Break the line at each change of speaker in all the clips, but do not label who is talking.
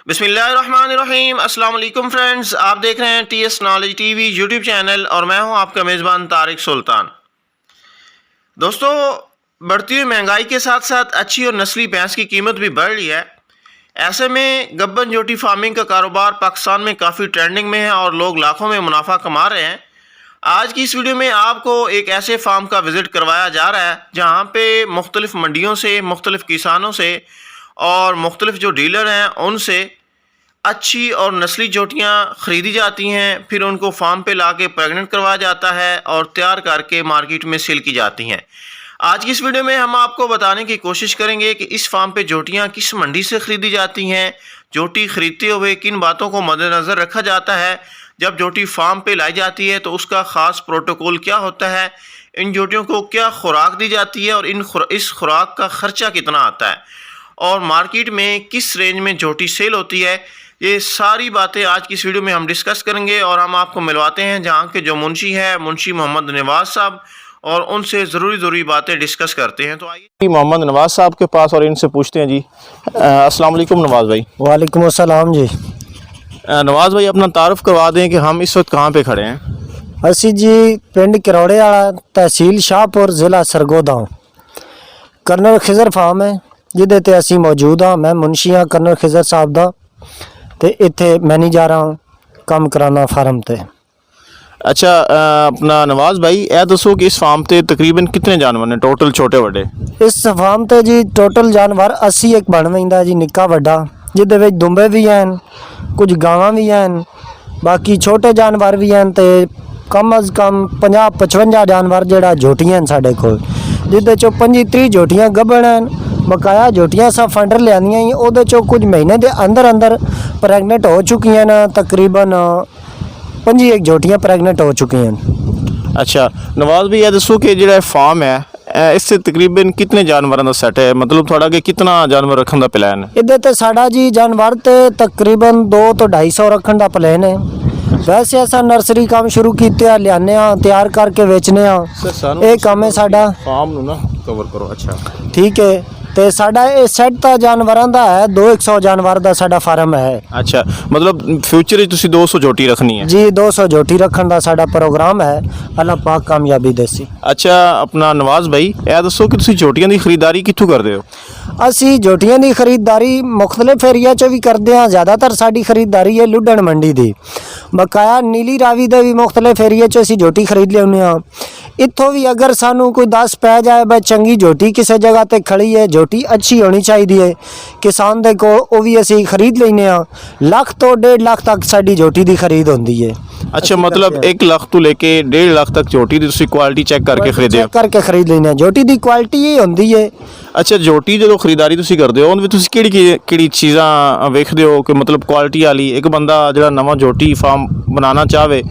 बिस्मिल्लाहिर्रहमानिर्रहीम। अस्सलाम वालेकुम फ्रेंड्स, आप देख रहे हैं TS knowledge TV YouTube channel और मैं हूं आपका मेज़बान तारिक सुल्तान। दोस्तों, बढ़ती हुई महंगाई के साथ साथ अच्छी और नस्ली भैंस की कीमत भी बढ़ रही है। ऐसे में गब्बन जोटी फार्मिंग का कारोबार पाकिस्तान में काफ़ी ट्रेंडिंग में है और लोग लाखों में मुनाफा कमा रहे हैं। आज की इस वीडियो में आपको एक ऐसे फार्म का विज़िट करवाया जा रहा है जहाँ पे मुख्तलिफ़ मंडियों से, मुख्तलिफ़ किसानों से और मुख्तलिफ़ जो डीलर हैं उनसे अच्छी और नस्ली जोटियाँ ख़रीदी जाती हैं, फिर उनको फार्म पे लाके प्रेग्नेंट करवाया जाता है और तैयार करके मार्केट में सेल की जाती हैं। आज की इस वीडियो में हम आपको बताने की कोशिश करेंगे कि इस फार्म पे जोटियाँ किस मंडी से ख़रीदी जाती हैं, जोटी ख़रीदते हुए किन बातों को मद्देनज़र रखा जाता है, जब जोटी फार्म पे लाई जाती है तो उसका ख़ास प्रोटोकॉल क्या होता है, इन जोटियों को क्या खुराक दी जाती है और इस खुराक का ख़र्चा कितना आता है और मार्केट में किस रेंज में जोटी सेल होती है। ये सारी बातें आज की इस वीडियो में हम डिस्कस करेंगे और हम आपको मिलवाते हैं जहाँ के जो मुंशी है, मुंशी मोहम्मद नवाज़ साहब, और उनसे ज़रूरी बातें डिस्कस करते हैं। तो आइए मोहम्मद नवाज़ साहब के पास और इनसे पूछते हैं। जी अस्सलाम वालेकुम नवाज़ भाई।
वालेकुम अस्सलाम जी।
नवाज़ भाई, अपना तारुफ करवा दें कि हम इस वक्त कहाँ पे खड़े हैं।
असी जी पिंड किरोड़े वाला, तहसील शाहपुर, ज़िला सरगोदा। कर्नल खिजर फार्म है जिहदे ते असी मौजूद हाँ। मैं मुंशी हाँ कर्नल खिजर साहब दा, ते इत्थे मैनेजर हाँ, काम कराना फार्म ते।
अच्छा, अपना नवाज़ भाई यह दसो कि इस फार्म ते तकरीबन कितने जानवर ने टोटल, छोटे बड़े?
इस फार्म ते जी टोटल जानवर 80 एक बन वैंदा जी, निक्का वड्डा, जिहदे विच दुंबे भी हैं, कुछ गावां भी हैं, बाकी छोटे जानवर भी हैं, ते कम अज़ कम 50-55 जानवर जिहड़ा जोटियां हैं साडे कोल, जिहदे चों 25-30 जोटियां गब्बन हैं। बकाया जोटियां सब फंडर लियानियां ही, उहदे चों कुछ महीने दे अंदर अंदर प्रैगनेंट हो चुकियां न, तकरीबन 25 जोटियां प्रैगनेंट हो चुकी हैं।
अच्छा नवाज़ भाई, यह दसो कि जो फार्म है इससे तकरीबन कितने जानवरों का सेट है, मतलब थोड़ा कि कितना जानवर रखने का प्लान है?
इधर ते साड़ा जी जानवर ते तकरीबन 200 तो 250 रखने का प्लान है। वैसे असा नर्सरी काम शुरू किया, लियाने तैयार करके बेचने। ये काम है साड़ा।
फार्म नू ना कवर करो। अच्छा
ठीक है, ते साड़ा ये सेट ता जानवरों का है, 200 जानवर का साड़ा फार्म है।
अच्छा, मतलब फ्यूचर में तुसी 200 जोटी रखनी है?
जी 200 जोटी रखने का साड़ा प्रोग्राम है। अल्लाह पाक कामयाबी देसी।
अच्छा अपना नवाज़ भाई, यह दसो कि तुसी जोटियां की खरीदारी कित्थों करदे हो?
असी जोटियां की खरीदारी मुख्तलिफ एरिया च भी करते हैं। ज़्यादातर साड़ी खरीदारी है लुडन मंडी की। बकाया नीली रावी दे भी मुख्तलिफ एरिया च असी जोटी खरीद लिया। इत्थों भी अगर सानू कोई 10 पै जाए भाई चंगी जोटी किसी जगह ते खड़ी है, जोटी अच्छी होनी चाहिए किसान दे को, वो भी असी खरीद लेने। लाख तो 1.5 लाख तक साड़ी जोटी की खरीद होती है।
अच्छा, मतलब 1 लाख तो लेके 1.5 लाख तक जोटी की क्वालिटी चेक करके खरीदे?
चेक करके खरीद लेने, जोटी की क्वालिटी ही होती है।
अच्छा, जोटी जो खरीदारी तुसी करदे हो उन विच तुसी किहड़ी चीज़ां वेखदे हो कि मतलब क्वालिटी वाली? एक बंदा जिहड़ा नवां जोटी फार्म बनाना चाहे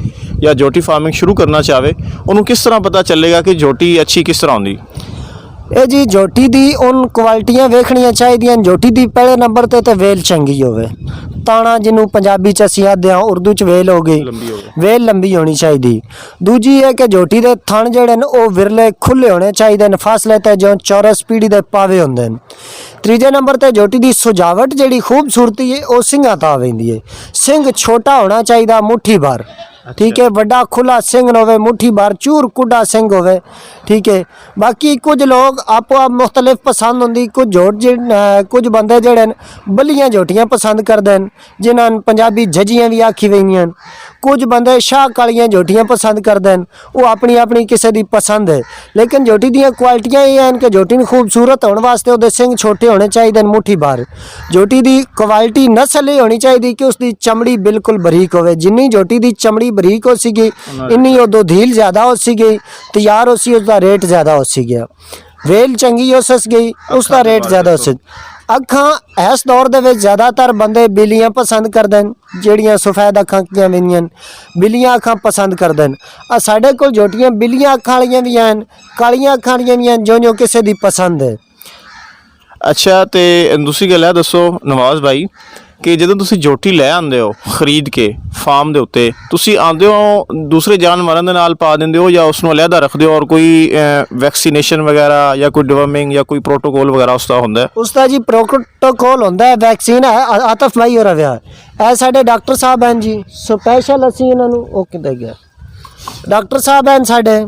या जोटी फार्मिंग शुरू करना चाहे, उन्होंने किस तरह पता चलेगा कि जोटी अच्छी किस तरह होंदी?
ये जी जोटी दी उन क्वालिटियां वेखनियां चाहिए। जोटी दी पहले नंबर ते वेल चंगी होवे, ताना जिन्हों पंजाबी च असीं आखदे हां, उर्दू च वेल हो गई, वेल लंबी होनी चाहिए। दूजी है कि जोटी दे थण जिहड़े न वो विरले खुले होने चाहिए, फासले ते जो चौरस पीढ़ी दे पावे होंदे न। तीजे नंबर ते जोटी दी सजावट जिहड़ी खूबसूरती है वो सिंघां ता आवेंदी है। सिंघ छोटा होना चाहिए, मुट्ठी भर। ठीक है, बड़ा खुला सिंह होवे, मुट्ठी भर चूर कुड़ा सिंह होवे। ठीक है, बाकी कुछ लोग आपो आप मुख्तलिफ पसंद होंगी। कुछ बंदे जड़े बलियां जोटियां पसंद करते हैं, जिन्होंने पंजाबी झजियां भी आखी हुई। कुछ बंदे शाह कालियां जोटियां पसंद करते हैं, वो अपनी अपनी किसी की पसंद है। लेकिन जोटी दी क्वालिटियां ये हैं कि जोटी खूबसूरत होने वास्ते वो सिंह छोटे होने चाहिए, मुट्ठी भर। जोटी की क्वालिटी नस्ल ये होनी चाहिए कि उसकी चमड़ी बिल्कुल बरीक हो। जिन्नी जोटी की चमड़ी बरीक हो सी इन्नी उदों धील ज़्यादा हो सी गई, तैयार हो सी उसका रेट ज़्यादा हो सी गया। वेल चंगी हो सस गई, उसका रेट ज़्यादा हो सी। अखां इस दौर दे ज़्यादातर बंदे बिल्लियां पसंद करते हैं, ਜਿਹੜੀਆਂ सफेद अखां कीਆਂ वेंदियां बिल्लियां अखां पसंद करते हैं। साढ़े कोल जोटियां बिल्लियां अखां वालियां भी हैं, कालियां अखां वालियां भी हैं, जो किसी की पसंद है।
अच्छा, तो दूसरी गल है दसो नवाज़ भाई ਕਿ ਜਦੋਂ ਤੁਸੀਂ ਝੋਟੀ ਲੈ ਆਉਂਦੇ ਹੋ ਖਰੀਦ ਕੇ ਫਾਰਮ ਦੇ ਉੱਤੇ, ਤੁਸੀਂ ਆਉਂਦੇ ਹੋ ਦੂਸਰੇ ਜਾਨਵਰਾਂ ਦੇ ਨਾਲ ਪਾ ਦਿੰਦੇ ਹੋ ਜਾਂ ਉਸ ਨੂੰ ਅਲੱਗਾ ਰੱਖਦੇ ਹੋ, ਔਰ ਕੋਈ ਵੈਕਸੀਨੇਸ਼ਨ ਵਗੈਰਾ ਜਾਂ ਕੋਈ ਡਿਵਰਮਿੰਗ ਜਾਂ ਕੋਈ ਪ੍ਰੋਟੋਕੋਲ ਵਗੈਰਾ ਉਸ ਦਾ ਹੁੰਦਾ ਹੈ?
ਉਸਦਾ ਜੀ ਪ੍ਰੋਟੋਕੋਲ ਹੁੰਦਾ ਹੈ, ਵੈਕਸੀਨ ਹੈ। ਆਤਫ ਭਾਈ ਹੋ ਰਿਹਾ ਇਹ ਸਾਡੇ ਡਾਕਟਰ ਸਾਹਿਬ ਹਨ ਜੀ, ਸਪੈਸ਼ਲ ਅਸੀਂ ਇਹਨਾਂ ਨੂੰ ਉਹ ਕਿੱਦਾਂ ਗਿਆ ਡਾਕਟਰ ਸਾਹਿਬ ਹਨ ਸਾਡੇ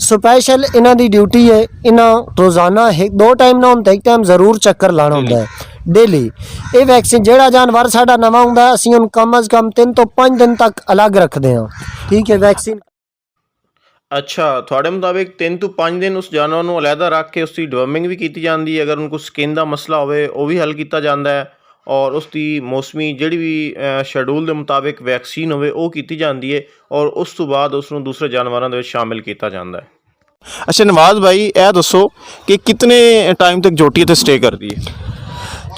ਸਪੈਸ਼ਲ, ਇਹਨਾਂ ਦੀ ਡਿਊਟੀ ਹੈ। ਇਹਨਾਂ ਰੋਜ਼ਾਨਾ 2 ਟਾਈਮ ਨਾ ਹੁੰਦਾ, 1 ਟਾਈਮ ਜ਼ਰੂਰ ਚੱਕਰ ਲਾਣਾ ਹੁੰਦਾ ਹੈ ਡੇਲੀ। ਇਹ ਵੈਕਸੀਨ ਜਿਹੜਾ ਜਾਨਵਰ ਸਾਡਾ ਨਵਾਂ ਹੁੰਦਾ ਅਸੀਂ ਉਹਨੂੰ ਕਮ ਅਜ਼ ਕਮ 3 ਤੋਂ 5 ਦਿਨ ਤੱਕ ਅਲੱਗ ਰੱਖਦੇ ਹਾਂ। ਠੀਕ ਹੈ ਵੈਕਸੀਨ।
ਅੱਛਾ, ਤੁਹਾਡੇ ਮੁਤਾਬਿਕ 3 ਤੋਂ 5 ਦਿਨ ਉਸ ਜਾਨਵਰ ਨੂੰ ਅਲੱਗਾ ਰੱਖ ਕੇ ਉਸ ਦੀ ਡਿਵਰਮਿੰਗ ਵੀ ਕੀਤੀ ਜਾਂਦੀ ਹੈ। ਅਗਰ ਉਹਨੂੰ ਕੋਈ ਸਕਿਨ ਦਾ ਮਸਲਾ ਹੋਵੇ ਉਹ ਵੀ ਹੱਲ ਕੀਤਾ ਜਾਂਦਾ ਹੈ, ਔਰ ਉਸ ਦੀ ਮੌਸਮੀ ਜਿਹੜੀ ਵੀ ਸ਼ੈਡਿਊਲ ਦੇ ਮੁਤਾਬਿਕ ਵੈਕਸੀਨ ਹੋਵੇ ਉਹ ਕੀਤੀ ਜਾਂਦੀ ਹੈ, ਔਰ ਉਸ ਤੋਂ ਬਾਅਦ ਉਸ ਨੂੰ ਦੂਸਰੇ ਜਾਨਵਰਾਂ ਦੇ ਵਿੱਚ ਸ਼ਾਮਿਲ ਕੀਤਾ ਜਾਂਦਾ ਹੈ। ਅੱਛਾ ਨਵਾਜ਼ ਭਾਈ, ਇਹ ਦੱਸੋ ਕਿ ਕਿਤਨੇ ਟਾਈਮ ਤੱਕ ਝੋਟੀ ਇੱਥੇ ਸਟੇ ਕਰਦੀ ਹੈ?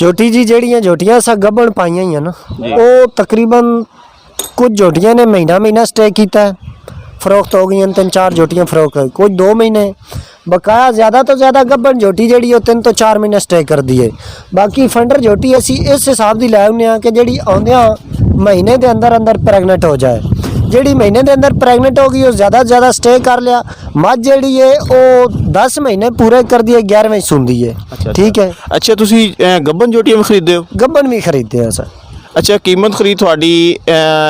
ਝੋਟੀ ਜੀ ਜਿਹੜੀਆਂ ਝੋਟੀਆਂ ਸਾ ਗੱਭਣ ਪਾਈਆਂ ਹੀ ਆ ਨਾ, ਉਹ ਤਕਰੀਬਨ ਕੁਝ ਝੋਟੀਆਂ ਨੇ ਮਹੀਨਾ ਸਟੇ ਕੀਤਾ, ਫਰੋਖਤ ਹੋ ਗਈਆਂ 3-4 ਝੋਟੀਆਂ ਫਰੋਖਤ ਹੋਈ, ਕੁਝ 2 ਮਹੀਨੇ ਬਕਾਇਆ। ਜ਼ਿਆਦਾ ਤੋਂ ਜ਼ਿਆਦਾ ਗੱਭਣ ਝੋਟੀ ਜਿਹੜੀ ਉਹ 3 ਤੋਂ 4 ਮਹੀਨੇ ਸਟੇ ਕਰਦੀ ਹੈ। ਬਾਕੀ ਫੰਡਰ ਝੋਟੀ ਅਸੀਂ ਇਸ ਹਿਸਾਬ ਦੀ ਲੈ ਆਉਂਦੇ ਹਾਂ ਕਿ ਜਿਹੜੀ ਆਉਂਦਿਆਂ ਮਹੀਨੇ ਦੇ ਅੰਦਰ ਪ੍ਰੈਗਨੈਂਟ ਹੋ ਜਾਏ। ਜਿਹੜੀ ਮਹੀਨੇ ਦੇ ਅੰਦਰ ਪ੍ਰੈਗਨੈਂਟ ਹੋ ਗਈ ਉਹ ਜ਼ਿਆਦਾ ਤੋਂ ਜ਼ਿਆਦਾ ਸਟੇ ਕਰ ਲਿਆ। ਮੱਝ ਜਿਹੜੀ ਹੈ ਉਹ 10 ਮਹੀਨੇ ਪੂਰੇ ਕਰਦੀ ਹੈ, 11ਵੇਂ ਸੁੰਦੀ ਹੈ। ਠੀਕ ਹੈ।
ਅੱਛਾ, ਤੁਸੀਂ ਗੱਭਣ ਝੋਟੀਆਂ ਵੀ ਖਰੀਦਦੇ ਹੋ?
ਗੱਭਣ ਵੀ ਖਰੀਦਦੇ ਆ ਸਰ।
ਅੱਛਾ, ਕੀਮਤ ਖਰੀਦ ਤੁਹਾਡੀ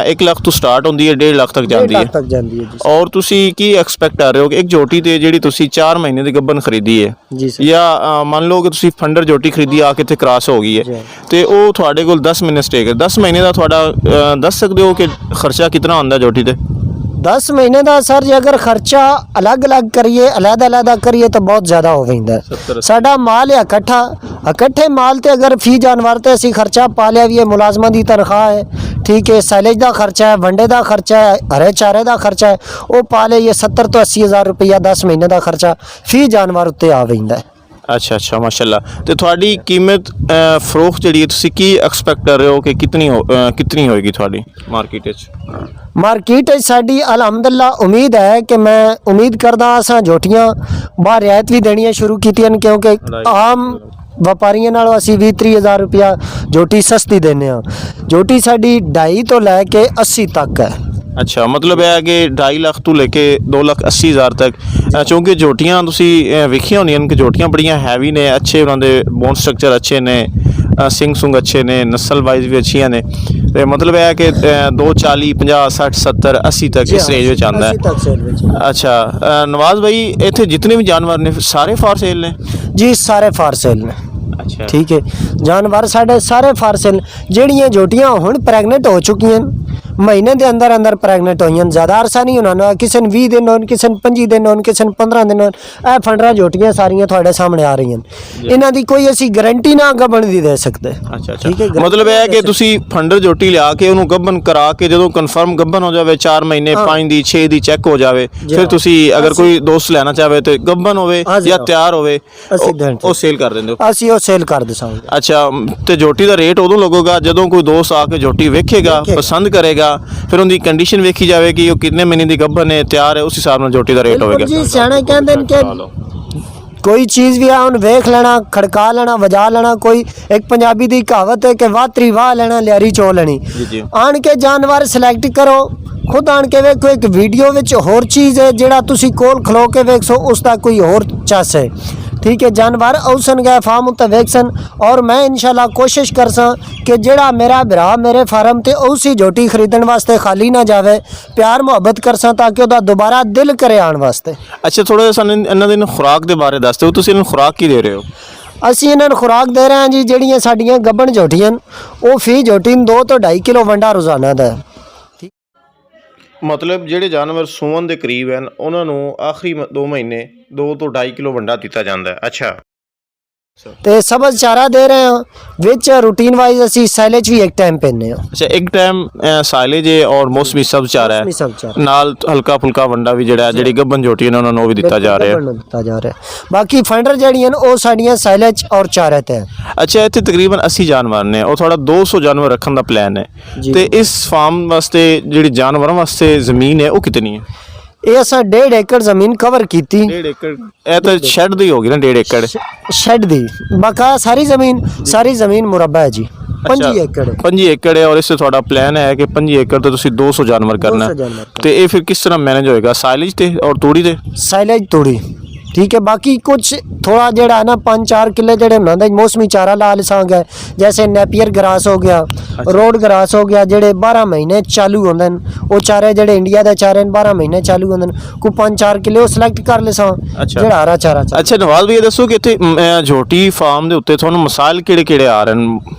1 ਲੱਖ ਤੋਂ ਸਟਾਰਟ ਹੁੰਦੀ ਹੈ, 1.5 ਲੱਖ ਤੱਕ ਜਾਂਦੀ ਹੈ?
1.5 ਲੱਖ ਤੱਕ ਜਾਂਦੀ ਹੈ ਜੀ।
ਔਰ ਤੁਸੀਂ ਕੀ ਐਕਸਪੈਕਟ ਕਰ ਰਹੇ ਹੋ ਕਿ ਇੱਕ ਝੋਟੀ ਤੇ ਜਿਹੜੀ ਤੁਸੀਂ 4 ਮਹੀਨੇ ਦੀ ਗੱਭਣ ਖਰੀਦੀ ਹੈ
ਜੀ ਸਰ,
ਜਾਂ ਮੰਨ ਲਓ ਕਿ ਤੁਸੀਂ ਫੰਡਰ ਝੋਟੀ ਖਰੀਦੀ ਆ ਕੇ ਇੱਥੇ ਕ੍ਰਾਸ ਹੋ ਗਈ ਹੈ ਤੇ ਉਹ ਤੁਹਾਡੇ ਕੋਲ 10 ਮਹੀਨੇ ਸਟੇ ਕਰ, 10 ਮਹੀਨੇ ਦਾ ਤੁਹਾਡਾ ਦੱਸ ਸਕਦੇ ਹੋ ਕਿ ਖਰਚਾ ਕਿੰਨਾ ਆਉਂਦਾ ਝੋਟੀ ਤੇ?
10 ਮਹੀਨੇ ਦਾ ਸਰ ਜੇ ਅਗਰ ਖਰਚਾ ਅਲੱਗ-ਅਲੱਗ ਕਰੀਏ, ਅਲੱਗ-ਅਲੱਗ ਕਰੀਏ ਤਾਂ ਬਹੁਤ ਜ਼ਿਆਦਾ ਹੋ ਜਾਂਦਾ। ਸਾਡਾ ਮਾਲ ਹੈ ਇਕੱਠੇ ਮਾਲ ਤੇ ਅਗਰ ਫੀ ਜਾਨਵਰ ਤੇ ਅਸੀਂ ਖਰਚਾ ਪਾ ਲਿਆ ਵੀ ਹੈ, ਮੁਲਾਜ਼ਮਾਂ ਦੀ ਤਨਖਾਹ ਹੈ, ਠੀਕ ਹੈ, ਸਾਈਲੇਜ ਦਾ ਖਰਚਾ ਹੈ, ਵੰਡੇ ਦਾ ਖਰਚਾ ਹੈ, ਹਰੇ ਚਾਰੇ ਦਾ ਖਰਚਾ ਹੈ, ਉਹ ਪਾ ਲਈਏ 70 ਤੋਂ 80 ਹਜ਼ਾਰ ਰੁਪਇਆ 10 ਮਹੀਨੇ ਦਾ ਖਰਚਾ ਫੀ ਜਾਨਵਰ ਉੱਤੇ ਆ ਜਾਂਦਾ ਹੈ।
ਅੱਛਾ ਮਾਸ਼ਾਅੱਲਾ। ਤੇ ਤੁਹਾਡੀ ਕੀਮਤ ਫਰੋਖਤ ਜਿਹੜੀ ਤੁਸੀਂ ਕੀ ਐਕਸਪੈਕਟ ਕਰ ਰਹੇ ਹੋ ਕਿ ਕਿਤਨੀ ਹੋਏਗੀ ਤੁਹਾਡੀ ਮਾਰਕੀਟ ਵਿੱਚ?
ਮਾਰਕੀਟ ਵਿੱਚ ਸਾਡੀ ਅਲਹਮਦੁਲਿਲਾ ਉਮੀਦ ਹੈ ਕਿ ਮੈਂ ਉਮੀਦ ਕਰਦਾ ਅਸਾਂ ਝੋਟੀਆਂ ਬਾਹਰ ਰਿਆਇਤ ਵੀ ਦੇਣੀਆਂ ਸ਼ੁਰੂ ਕੀਤੀਆਂ ਨੇ, ਕਿਉਂਕਿ ਆਮ ਵਪਾਰੀਆਂ ਨਾਲੋਂ ਅਸੀਂ 20-30 ਹਜ਼ਾਰ ਰੁਪਇਆ ਝੋਟੀ ਸਸਤੀ ਦਿੰਦੇ ਹਾਂ। ਝੋਟੀ ਸਾਡੀ 2.5 ਤੋਂ ਲੈ ਕੇ 80 ਤੱਕ ਹੈ।
ਅੱਛਾ, ਮਤਲਬ ਇਹ ਹੈ ਕਿ 2.5 ਲੱਖ ਤੋਂ ਲੈ ਕੇ 2,80,000 ਤੱਕ, ਕਿਉਂਕਿ ਝੋਟੀਆਂ ਤੁਸੀਂ ਵੇਖੀਆਂ ਹੋਣੀਆਂ ਕਿ ਝੋਟੀਆਂ ਬੜੀਆਂ ਹੈਵੀ ਨੇ, ਅੱਛੇ ਉਹਨਾਂ ਦੇ ਬੋਨ ਸਟਰਕਚਰ ਅੱਛੇ ਨੇ, ਸਿੰਘ ਸੁੰਗ ਅੱਛੇ ਨੇ, ਨਸਲ ਵਾਈਜ਼ ਵੀ ਅੱਛੀਆਂ ਨੇ, ਤੇ ਮਤਲਬ ਇਹ ਹੈ ਕਿ 240 50 60 70 80 ਤੱਕ ਇਸ ਰੇਂਜ ਵਿੱਚ ਆਉਂਦਾ ਹੈ। ਅੱਛਾ ਨਵਾਜ਼ ਭਾਈ, ਇੱਥੇ ਜਿतने ਵੀ ਜਾਨਵਰ ਨੇ ਸਾਰੇ ਫਾਰ ਸੇਲ ਨੇ
ਜੀ? ਸਾਰੇ ਫਾਰ ਸੇਲ ਨੇ।
ਅੱਛਾ,
ਠੀਕ ਹੈ, ਜਾਨਵਰ ਸਾਡੇ ਸਾਰੇ ਫਾਰ ਸੇਲ। ਜਿਹੜੀਆਂ ਝੋਟੀਆਂ ਹੁਣ ਪ੍ਰੈਗਨੈਂਟ ਹੋ ਚੁੱਕੀਆਂ ਮਹੀਨੇ ਦੇ ਅੰਦਰ ਪ੍ਰੈਗਨੈਂਟ ਹੋਈਆਂ, ਜ਼ਿਆਦਾ ਅਰਸਾ ਨਹੀਂ ਉਹਨਾਂ ਨੂੰ, ਕਿਸੇ ਨੂੰ 20 ਦਿਨ ਹੋਣ, ਕਿਸੇ ਨੂੰ 25 ਦਿਨ ਹੋਣ, ਕਿਸੇ ਨੂੰ 15 ਦਿਨ ਹੋਣ। ਇਹ ਫੰਡਰਾ ਝੋਟੀਆਂ ਸਾਰੀਆਂ ਤੁਹਾਡੇ ਸਾਹਮਣੇ ਆ ਰਹੀਆਂ, ਇਹਨਾਂ ਦੀ ਕੋਈ ਅਸੀਂ ਗਾਰੰਟੀ ਨਾ ਗੱਭਣ ਦੀ ਦੇ ਸਕਦੇ।
ਅੱਛਾ, ਮਤਲਬ ਇਹ ਹੈ ਕਿ ਤੁਸੀਂ ਫੰਡਰ ਝੋਟੀ ਲਿਆ ਕੇ ਉਹਨੂੰ ਗੱਭਣ ਕਰਾ ਕੇ ਜਦੋਂ ਕਨਫਰਮ ਗੱਭਣ ਹੋ ਜਾਵੇ 4 ਮਹੀਨੇ 5 ਦੀ 6 ਦੀ ਚੈੱਕ ਹੋ ਜਾਵੇ, ਫਿਰ ਤੁਸੀਂ ਅਗਰ ਕੋਈ ਦੋਸਤ ਲੈਣਾ ਚਾਹਵੇ ਤੇ ਗੱਭਣ ਹੋਵੇ ਜਾਂ ਤਿਆਰ ਹੋਵੇ ਉਹ ਸੇਲ ਕਰ ਦਿੰਦੇ ਹੋ?
ਅਸੀਂ ਉਹ ਸੇਲ ਕਰ ਦਸਾਂਗੇ।
ਅੱਛਾ, ਤੇ ਝੋਟੀ ਦਾ ਰੇਟ ਉਦੋਂ ਲੱਗੇਗਾ ਜਦੋਂ ਕੋਈ ਦੋਸਤ ਆ ਕੇ ਝੋਟੀ ਵੇਖੇਗਾ, ਪਸੰਦ ਕਰੇਗਾ, ਫਿਰ ਉਹਦੀ ਕੰਡੀਸ਼ਨ ਵੇਖੀ ਜਾਵੇ ਕਿ ਉਹ ਕਿੰਨੇ ਮਹੀਨੇ ਦੀ ਗੱਭਣ ਹੈ, ਤਿਆਰ ਹੈ, ਉਸ ਹਿਸਾਬ ਨਾਲ ਝੋਟੀ ਦਾ ਰੇਟ ਹੋਵੇਗਾ।
ਜੀ ਸਿਆਣੇ ਕਹਿੰਦੇ ਨੇ ਕਿ ਕੋਈ ਚੀਜ਼ ਵੀ ਆ ਉਹਨੂੰ ਵੇਖ ਲੈਣਾ, ਖੜਕਾ ਲੈਣਾ, ਵਜਾ ਲੈਣਾ। ਕੋਈ ਇੱਕ ਪੰਜਾਬੀ ਦੀ ਕਹਾਵਤ ਹੈ ਕਿ ਵਾਤਰੀ ਵਾਹ ਲੈਣਾ, ਲਿਆਰੀ ਚੋ ਲੈਣੀ। ਆਣ ਕੇ ਜਾਨਵਰ ਸਿਲੈਕਟ ਕਰੋ, ਖੁਦ ਆਣ ਕੇ ਵੇਖੋ। ਇੱਕ ਵੀਡੀਓ ਵਿੱਚ ਹੋਰ ਚੀਜ਼ ਹੈ, ਜਿਹੜਾ ਤੁਸੀਂ ਕੋਲ ਖਲੋ ਕੇ ਵੇਖੋ ਉਸ ਦਾ ਕੋਈ ਹੋਰ ਚੱਸ ਹੈ। ठीक है, जानवर औसन गए फार्म उत्ते वेखसन, और मैं इंशाल्लाह कोशिश करसा कि जेड़ा मेरा भरा मेरे फार्म ते उसी झोटी खरीदन वास्ते खाली ना जावे, प्यार मुहब्बत करसा ताकि ਉਹਦਾ ਦੁਬਾਰਾ ਦਿਲ ਕਰੇ ਆਉਣ ਵਾਸਤੇ।
ਅੱਛਾ, ਥੋੜਾ ਜਿਹਾ ਸਾਨੂੰ ਇਹਨਾਂ ਦੀ ਖੁਰਾਕ ਦੇ ਬਾਰੇ ਦੱਸ ਦਿਓ, ਤੁਸੀਂ ਇਹਨਾਂ ਨੂੰ ਖੁਰਾਕ ਕੀ ਦੇ ਰਹੇ ਹੋ?
ਅਸੀਂ ਇਹਨਾਂ ਨੂੰ ਖੁਰਾਕ ਦੇ ਰਹੇ ਹਾਂ ਜੀ, ਜਿਹੜੀਆਂ ਸਾਡੀਆਂ ਗੱਭਣ ਝੋਟੀਆਂ ਉਹ ਫੀ ਝੋਟੀ ਨੂੰ 2 ਤੋਂ 2.5 ਕਿਲੋ ਵੰਡਾ ਰੋਜ਼ਾਨਾ ਦਾ।
ਮਤਲਬ ਜਿਹੜੇ ਜਾਨਵਰ ਸੂਣ ਦੇ ਕਰੀਬ ਹਨ ਉਹਨਾਂ ਨੂੰ ਆਖਰੀ 2 ਮਹੀਨੇ 2 ਤੋਂ 2.5 ਕਿਲੋ ਵੰਡਾ ਦਿੱਤਾ ਜਾਂਦਾ ਹੈ। ਅੱਛਾ,
ਤੇ ਸਬਜ਼ ਚਾਰਾ ਦੇ ਰਹੇ ਹਾਂ, ਵਿੱਚ ਰੂਟੀਨ ਵਾਈਜ਼ ਅਸੀਂ ਸਾਈਲੇਜ ਵੀ ਇੱਕ ਟਾਈਮ ਪੈਂਦੇ ਹਾਂ।
ਅੱਛਾ, ਇੱਕ ਟਾਈਮ ਸਾਈਲੇਜ ਹੈ ਔਰ ਮੌਸਮੀ ਸਬਜ਼ ਚਾਰਾ ਹੈ, ਨਾਲ ਹਲਕਾ ਫੁਲਕਾ ਵੰਡਾ ਵੀ ਜਿਹੜੀ ਗੱਭਣ ਝੋਟੀ ਨੇ ਉਹਨਾਂ ਨੂੰ ਵੀ ਦਿੱਤਾ ਜਾ ਰਿਹਾ।
ਬਾਕੀ ਫੰਡਰ ਜਿਹੜੀਆਂ ਉਹ ਸਾਡੀਆਂ ਸਾਈਲੇਜ ਔਰ ਚਾਰੇ ਤੇ।
ਅੱਛਾ, ਇੱਥੇ ਤਕਰੀਬਨ 80 ਜਾਨਵਰ ਨੇ ਔਰ ਥੋੜਾ 200 ਜਾਨਵਰ ਰੱਖਣ ਦਾ ਪਲਾਨ ਹੈ, ਤੇ ਇਸ ਫਾਰਮ ਵਾਸਤੇ ਜਿਹੜੀ ਜਾਨਵਰਾਂ ਵਾਸਤੇ ਜ਼ਮੀਨ ਹੈ ਉਹ ਕਿਤਨੀ ਹੈ?
ਇਹ ਅਸਾਂ 1.5 ਏਕੜ ਜ਼ਮੀਨ ਕਵਰ ਕੀਤੀ।
1.5 ਏਕੜ ਇਹ ਤਾਂ ਸ਼ੈੱਡ ਦੀ ਹੋ ਗਈ ਨਾ? 1.5 ਏਕੜ
ਸ਼ੈੱਡ ਦੀ ਬਕਾ ਸਾਰੀ ਜ਼ਮੀਨ ਮੁਰੱਬਾ ਹੈ ਜੀ। 5 ਏਕੜ
5 ਏਕੜ ਹੈ, ਔਰ ਇਸ ਤੇ ਤੁਹਾਡਾ ਪਲਾਨ ਹੈ ਕਿ 5 ਏਕੜ ਤੇ ਤੁਸੀਂ 200 ਜਾਨਵਰ ਕਰਨਾ
200 ਜਾਨਵਰ ਕਰਨਾ।
ਤੇ ਇਹ ਫਿਰ ਕਿਸ ਤਰ੍ਹਾਂ ਮੈਨੇਜ ਹੋਏਗਾ, ਸਾइलेज ਤੇ ਔਰ तूड़ी ਤੇ?
ਸਾਈਲੇਜ ਤੂੜੀ ठीक है। बाकी कुछ थोड़ा जड़ा है ना 5-4 किले जड़े होंगे मौसमी चारा ला लसांगे, जैसे नेपियर ग्रास हो गया, रोड ग्रास हो गया, जड़े 12 महीने चालू होंगे वो चारे जड़े इंडिया के चारे 12 महीने चालू होंगे, कोई 5-4 किले वो सिलेक्ट कर लेसा जड़ा हरा चारा।
अच्छा नवाज भैया दसो कि इत्थे झोटी फार्म दे उत्ते तुहानू मसाइल किहड़े-किहड़े आ रहे हैं?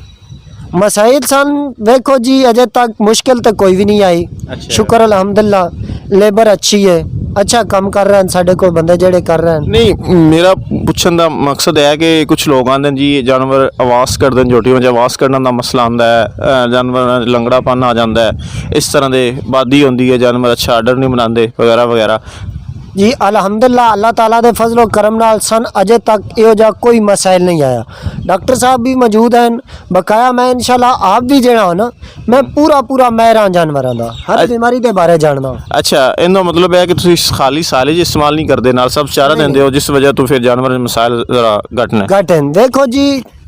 मसाइल सन देखो जी अजे तक मुश्किल तो कोई भी नहीं आई। शुक्र अल्हम्दुलिल्लाह लेबर अच्छी है, अच्छा काम कर रहे हैं साढ़े को बंदे जड़े कर रहे हैं।
नहीं मेरा पुछन दा मकसद है कि कुछ लोग आंदे जी जानवर आवाज़ करते हैं झोटी में, आवाज़ करने का मसला आंदा है, जानवर लंगड़ापन आ जाता है, इस तरह के बादी होंदी है, जानवर अच्छा आर्डर नहीं बनाते वगैरह वगैरह।
जी अल्हम्दुलिल्लाह अल्लाह ताला दे फजलो करम नाल सन अजे तक इहो जा कोई मसाइल नहीं आया। डॉक्टर साहब भी मौजूद हैं बकाया, मैं इंशाल्लाह आप भी जेड़ा हो ना मैं पूरा माहिर हाँ जानवरां दा, हर बीमारी दे बारे जानना।
अच्छा इनका मतलब है कि तुसीं खाली साइलेज इस्तेमाल नहीं करते, नाल सब चारा देंदे हो, जिस वजह तो फिर जानवर मसाइल जरा घट ने।
घट हैं देखो जी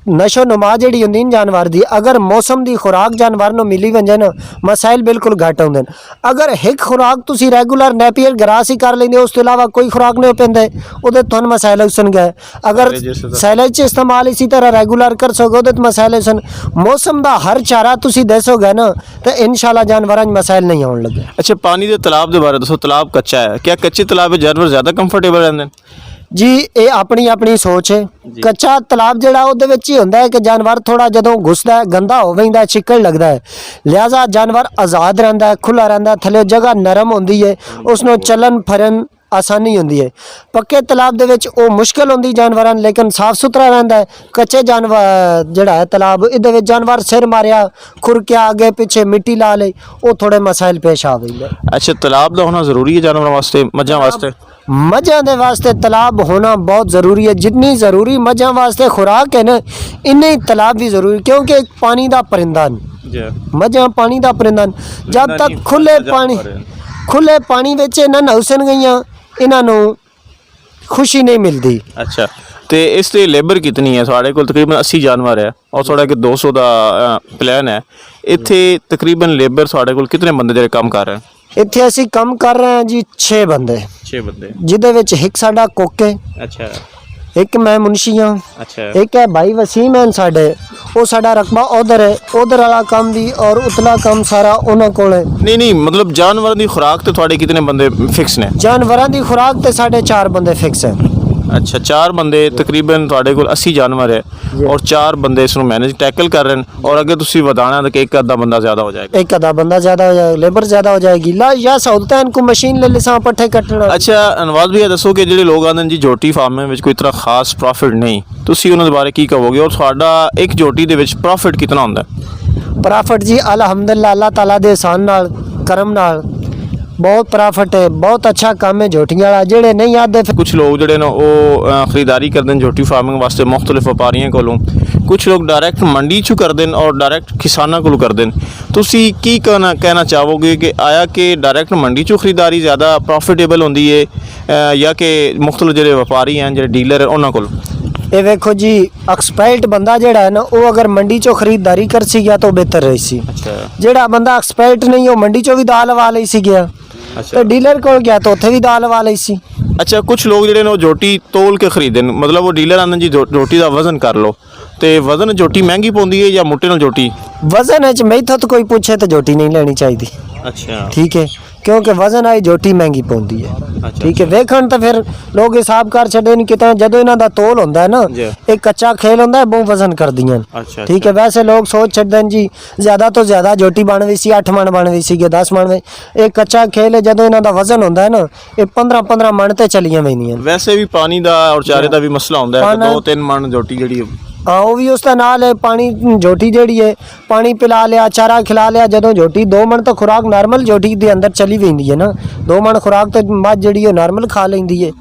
नशो नुमा जी होंगी जानवर की, अगर मौसम की खुराक जानवर को मिली वजे ना मसाइल बिल्कुल घट आते हैं। अगर एक खुराक तुसी रेगूलर नेपियर ग्रास ही कर लेंगे उस तो इलावा कोई खुराक नहीं पेंदे उहदे तुहानू मसाइल उसन गए। अगर साइलेज इस्तेमाल इसी तरह रेगूलर कर सको तो मसाइल उसन। मौसम का हर चारा तुसी दसोगे ना तो इंशाल्लाह जानवर मसाइल नहीं आने लगे।
अच्छा पानी के तालाब के बारे दसो, तालाब कच्चा है, क्या कच्चे तालाब में जानवर ज़्यादा कंफर्टेबल रहते हैं?
जी ये अपनी अपनी सोच है। कच्चा तालाब जड़ा उहदे विच ही हुंदा है कि जानवर थोड़ा जदों घुसदा है गंदा हो वैंदा है, चिक्कड़ लगदा है, लिहाजा जानवर आज़ाद रहिंदा है, खुला रहिंदा है, थल्ले जगह नरम होंदी है, उसनों चलन फिरन आसानी होंदी है। पक्के तालाब दे विच ओ मुश्किल होंदी जानवरां नूं, लेकिन साफ सुथरा रहिंदा है। कच्चे जानवर जड़ा है तालाब इहदे विच जानवर सिर मारिया खुरकिया आगे पीछे मिट्टी ला लई वो थोड़े मसाइल पेश आ वैंदे।
अच्छा तालाब का होना ज़रूरी है जानवर वास्ते, मझां वास्ते?
मझां दे वास्ते तालाब होना बहुत ज़रूरी है। जितनी ज़रूरी मझां वास्ते खुराक है ना इन्नी तालाब भी ज़रूरी, क्योंकि एक पानी का परिंदा न मझां पानी का परिंदा न। जब तक खुले पानी विच इन्हां नहुसन गईयां इन्हां नूं खुशी नहीं मिलती।
अच्छा तो इस ते लेबर कितनी है? थोड़े को तकरीबन 80 जानवर है और थोड़ा कि 200 का प्लान है, इत्थे तकरीबन लेबर थोड़े को कितने बंदे जेह्ड़े काम कर रहे हैं?
इत्थे असी कम कर रहे हैं जी 6 बंदे,
6 बंदे
जिहदे विच एक साडा कुक है,
अच्छा
एक मैं मुंशी हाँ,
अच्छा
एक है भाई वसीम है साडे वो साडा रकबा उधर है, उधर वाला काम भी और उतला काम सारा उन्हां कोल है।
नहीं मतलब जानवर की खुराक तो थोड़े कितने बंदे फिक्स ने?
जानवरां दी खुराक ते साढ़े 4 बंदे फिक्स है।
अच्छा 4 बंदे तकरीबन थोड़े को 80 जानवर है और 4 बंदे इसमें मैनेज टैकल कर रहे हैं, और अगर तुसी वधाना तो एक आधा बंदा ज़्यादा हो जाएगा,
एक आधा बंदा ज़्यादा हो जाएगा, लेबर ज़्यादा हो जाएगी ला या सहूलतां इनको मशीन ले लिसा पट्ठे कट्टना।
अच्छा नवाज भैया दसो कि जो लोग आते हैं जी झोटी फार्म में कोई इतना खास प्रॉफिट नहीं, तुसी उन्होंने बारे की कहोगे, और थोड़ा एक झोटी दे विच प्रॉफिट कितना होंदा है?
प्रॉफिट जी अल्हम्दुलिल्लाह अल्लाह ताला दे एहसान नाल करम नाल बहुत प्रॉफिट है, बहुत अच्छा काम है झोटियां वाला। जेड़े नहीं आते
कुछ लोग जड़े ना वो खरीदारी करते हैं झोटी फार्मिंग वास्ते मुख्तलिफ व्यापारियों कोलों, कुछ लोग डायरैक्ट मंडी चू करते हैं और डायरैक्ट किसानों को करते हैं। तुसी की कहना चाहोगे कि आया कि डायरैक्ट मंडी चू खरीदारी ज़्यादा प्रॉफिटेबल होंदी है या कि मुख्तलिफ जो व्यापारी हैं जो डीलर है उन्होंने को?
ये देखो जी एक्सपर्ट बंदा जेड़ा है ना वो अगर मंडी चो खरीदारी कर सी गया तो बेहतर रही सी। जेड़ा बंदा एक्सपर्ट नहीं हो मंडी चो भी दाल लवा ली सी गया, तो डीलर को गया तो उत्थे भी दाल लवा ली सी।
अच्छा कुछ लोग जेड़े ने झोटी तोल के खरीदे, मतलब वो डीलर आंदे जी झोटी का वजन कर लो, तो वजन झोटी महंगी पौंदी है या मोटे नाल झोटी?
वजन मैथों तो कोई पूछे तो झोटी नहीं लेनी चाहिए।
अच्छा
ठीक है, क्योंकि वजन आई झोटी महंगी पौंदी है।
अच्छा,
ठीक है वेखण तो फिर लोग हिसाब कर छड़े नहीं कितना जदों इन्हां दा तोल होंदा है ना एक कच्चा खेल होंदा है बहुत वजन कर दियां।
अच्छा,
ठीक है वैसे लोग सोच छड़दे जी ज़्यादा तो ज़्यादा झोटी बन गई सी 8 मन बन गई सी 10 मन में, एक कच्चा खेल है जदों इन्हां दा वजन होंदा है ना ये 15-15 मन ते चलियां वैंदियां।
वैसे भी पानी दा और चारे दा भी मसला होंदा है कि 2-3 मन झोटी जेड़ी
हाँ वो भी उसका नाल है। पानी झोटी जेड़ी है पानी पिला लिया चारा खिला लिया, जदों झोटी 2 मन तो खुराक नॉर्मल झोटी के अंदर चली वैंदी है ना, दूसरी मन खुराक तो मझ जेड़ी है नॉर्मल खा लेंदी है।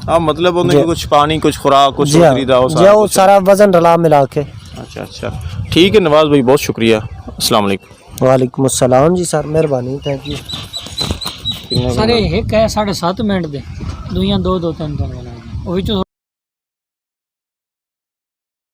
हाँ मतलब उन्हें कुछ पानी कुछ खुराक कुछ
वो सारा वजन रला मिला के।
अच्छा ठीक है नवाज भाई बहुत शुक्रिया, अस्सलाम वालेकुम।
वालेकुम अस्सलाम जी सर मेहरबानी थैंक यू।
सारे एक है 7.5 मिनट दे दुइयां 2-2 3 वाला